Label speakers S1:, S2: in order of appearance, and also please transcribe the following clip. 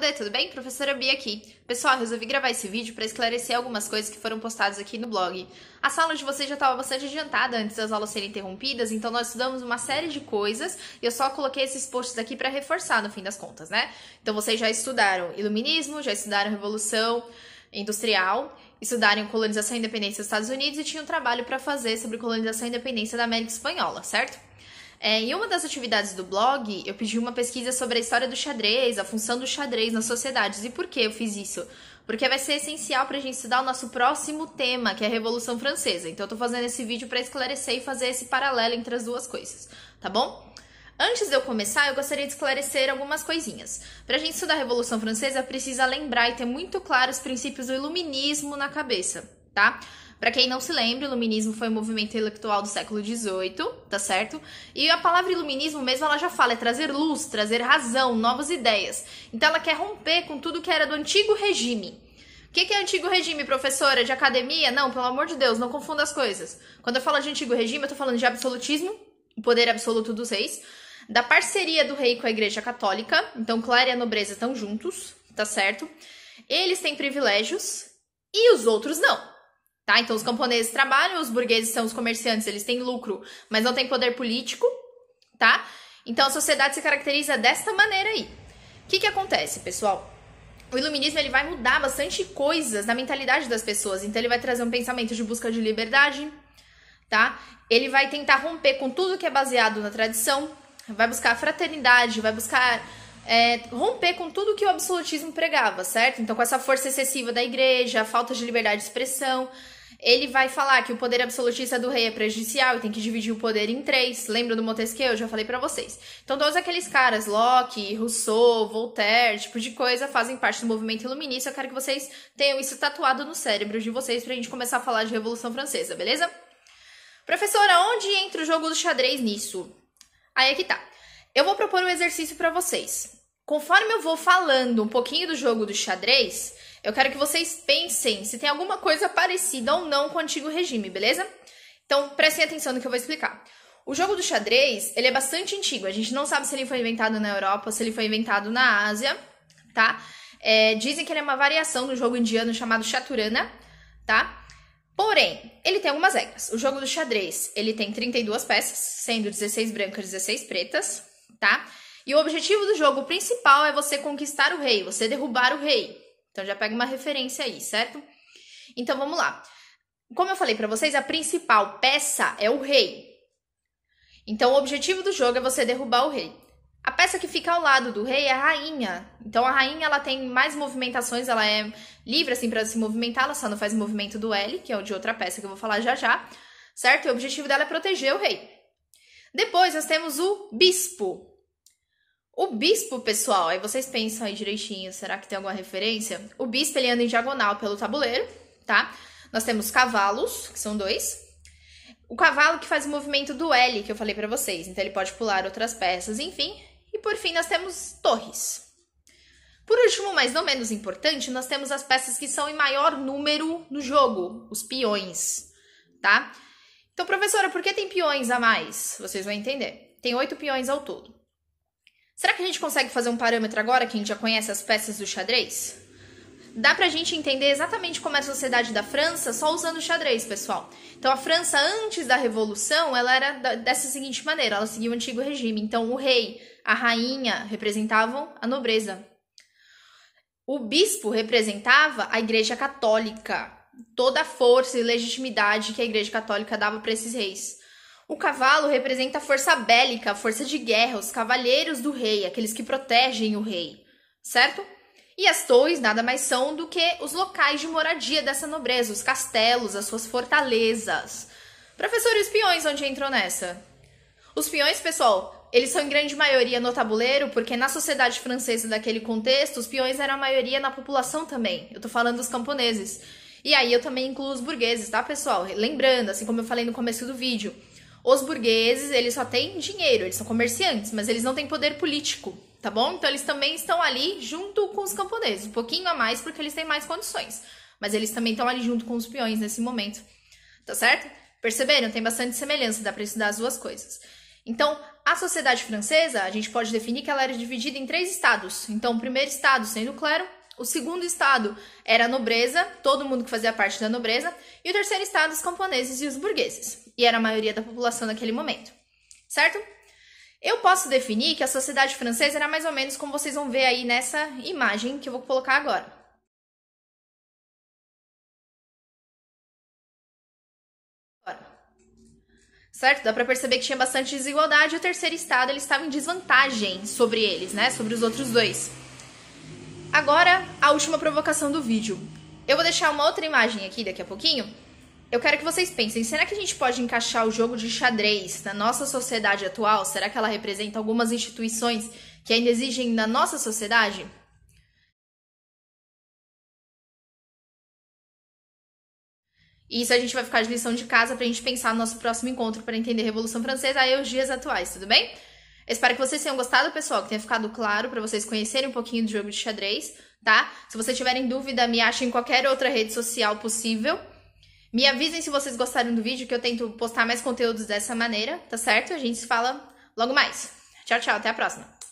S1: Dê, tudo bem? Professora Bia aqui. Pessoal, resolvi gravar esse vídeo para esclarecer algumas coisas que foram postadas aqui no blog. A sala de vocês já estava bastante adiantada antes das aulas serem interrompidas, então nós estudamos uma série de coisas e eu só coloquei esses posts aqui para reforçar no fim das contas, né? Então vocês já estudaram Iluminismo, já estudaram Revolução Industrial, estudaram colonização e independência dos Estados Unidos e tinham um trabalho para fazer sobre colonização e independência da América Espanhola, certo? Em uma das atividades do blog, eu pedi uma pesquisa sobre a história do xadrez, a função do xadrez nas sociedades. E por que eu fiz isso? Porque vai ser essencial para a gente estudar o nosso próximo tema, que é a Revolução Francesa. Então eu tô fazendo esse vídeo para esclarecer e fazer esse paralelo entre as duas coisas, tá bom? Antes de eu começar, eu gostaria de esclarecer algumas coisinhas. Para a gente estudar a Revolução Francesa, precisa lembrar e ter muito claro os princípios do iluminismo na cabeça, tá? Para quem não se lembra, o iluminismo foi um movimento intelectual do século XVIII, tá certo? E a palavra iluminismo mesmo, ela já fala, é trazer luz, trazer razão, novas ideias. Então ela quer romper com tudo que era do antigo regime. O que é antigo regime, professora? De academia? Não, pelo amor de Deus, não confunda as coisas. Quando eu falo de antigo regime, eu tô falando de absolutismo, o poder absoluto dos reis, da parceria do rei com a Igreja Católica, então clero e a nobreza estão juntos, tá certo? Eles têm privilégios e os outros não. Tá? Então, os camponeses trabalham, os burgueses são os comerciantes, eles têm lucro, mas não têm poder político, tá? Então, a sociedade se caracteriza desta maneira aí. O que acontece, pessoal? O iluminismo, ele vai mudar bastante coisas na mentalidade das pessoas. Então, ele vai trazer um pensamento de busca de liberdade, tá? Ele vai tentar romper com tudo que é baseado na tradição, vai buscar fraternidade, vai buscar romper com tudo que o absolutismo pregava, certo? Então, com essa força excessiva da igreja, a falta de liberdade de expressão, ele vai falar que o poder absolutista do rei é prejudicial e tem que dividir o poder em três. Lembra do Montesquieu? Eu já falei pra vocês. Então, todos aqueles caras, Locke, Rousseau, Voltaire, tipo de coisa, fazem parte do movimento iluminista. Eu quero que vocês tenham isso tatuado no cérebro de vocês pra gente começar a falar de Revolução Francesa, beleza? Professora, onde entra o jogo do xadrez nisso? Aí é que tá. Eu vou propor um exercício pra vocês. Conforme eu vou falando um pouquinho do jogo do xadrez, eu quero que vocês pensem se tem alguma coisa parecida ou não com o antigo regime, beleza? Então, prestem atenção no que eu vou explicar. O jogo do xadrez, ele é bastante antigo. A gente não sabe se ele foi inventado na Europa, se ele foi inventado na Ásia, tá? Dizem que ele é uma variação do jogo indiano chamado chaturana, tá? Porém, ele tem algumas regras. O jogo do xadrez, ele tem 32 peças, sendo 16 brancas e 16 pretas, tá? E o objetivo do jogo principal é você conquistar o rei, você derrubar o rei. Então já pega uma referência aí, certo? Então vamos lá. Como eu falei pra vocês, a principal peça é o rei. Então o objetivo do jogo é você derrubar o rei. A peça que fica ao lado do rei é a rainha. Então a rainha, ela tem mais movimentações, ela é livre assim para se movimentar, ela só não faz o movimento do L, que é o de outra peça que eu vou falar já já, certo? E o objetivo dela é proteger o rei. Depois nós temos o bispo. O bispo, pessoal, aí vocês pensam aí direitinho, será que tem alguma referência? O bispo, ele anda em diagonal pelo tabuleiro, tá? Nós temos cavalos, que são dois. O cavalo que faz o movimento do L, que eu falei pra vocês. Então, ele pode pular outras peças, enfim. E, por fim, nós temos torres. Por último, mas não menos importante, nós temos as peças que são em maior número no jogo, os peões, tá? Então, professora, por que tem peões a mais? Vocês vão entender. Tem 8 peões ao todo. Será que a gente consegue fazer um parâmetro agora que a gente já conhece as peças do xadrez? Dá pra gente entender exatamente como é a sociedade da França só usando o xadrez, pessoal. Então, a França, antes da Revolução, ela era dessa seguinte maneira, ela seguia o antigo regime. Então, o rei, a rainha representavam a nobreza. O bispo representava a Igreja Católica, toda a força e legitimidade que a Igreja Católica dava para esses reis. O cavalo representa a força bélica, a força de guerra, os cavaleiros do rei, aqueles que protegem o rei, certo? E as torres nada mais são do que os locais de moradia dessa nobreza, os castelos, as suas fortalezas. Professor, e os peões onde entram nessa? Os peões, pessoal, eles são em grande maioria no tabuleiro, porque na sociedade francesa daquele contexto, os peões eram a maioria na população também. Eu tô falando dos camponeses. E aí eu também incluo os burgueses, tá, pessoal? Lembrando, assim como eu falei no começo do vídeo, os burgueses, eles só têm dinheiro, eles são comerciantes, mas eles não têm poder político, tá bom? Então eles também estão ali junto com os camponeses, um pouquinho a mais porque eles têm mais condições, mas eles também estão ali junto com os peões nesse momento, tá certo? Perceberam? Tem bastante semelhança, dá pra estudar as duas coisas. Então, a sociedade francesa, a gente pode definir que ela era dividida em 3 estados. Então, o primeiro estado sendo o clero, o segundo estado era a nobreza, todo mundo que fazia parte da nobreza, e o terceiro estado, os camponeses e os burgueses. E era a maioria da população naquele momento, certo? Eu posso definir que a sociedade francesa era mais ou menos como vocês vão ver aí nessa imagem que eu vou colocar agora. Certo? Dá pra perceber que tinha bastante desigualdade e o terceiro estado ele estava em desvantagem sobre eles, né? Sobre os outros dois. Agora, a última provocação do vídeo. Eu vou deixar uma outra imagem aqui daqui a pouquinho. Eu quero que vocês pensem, será que a gente pode encaixar o jogo de xadrez na nossa sociedade atual? Será que ela representa algumas instituições que ainda exigem da nossa sociedade? E isso a gente vai ficar de lição de casa pra gente pensar no nosso próximo encontro para entender a Revolução Francesa e os dias atuais, tudo bem? Eu espero que vocês tenham gostado, pessoal, que tenha ficado claro para vocês conhecerem um pouquinho do jogo de xadrez, tá? Se vocês tiverem dúvida, me achem em qualquer outra rede social possível. Me avisem se vocês gostaram do vídeo, que eu tento postar mais conteúdos dessa maneira, tá certo? A gente se fala logo mais. Tchau, tchau, até a próxima.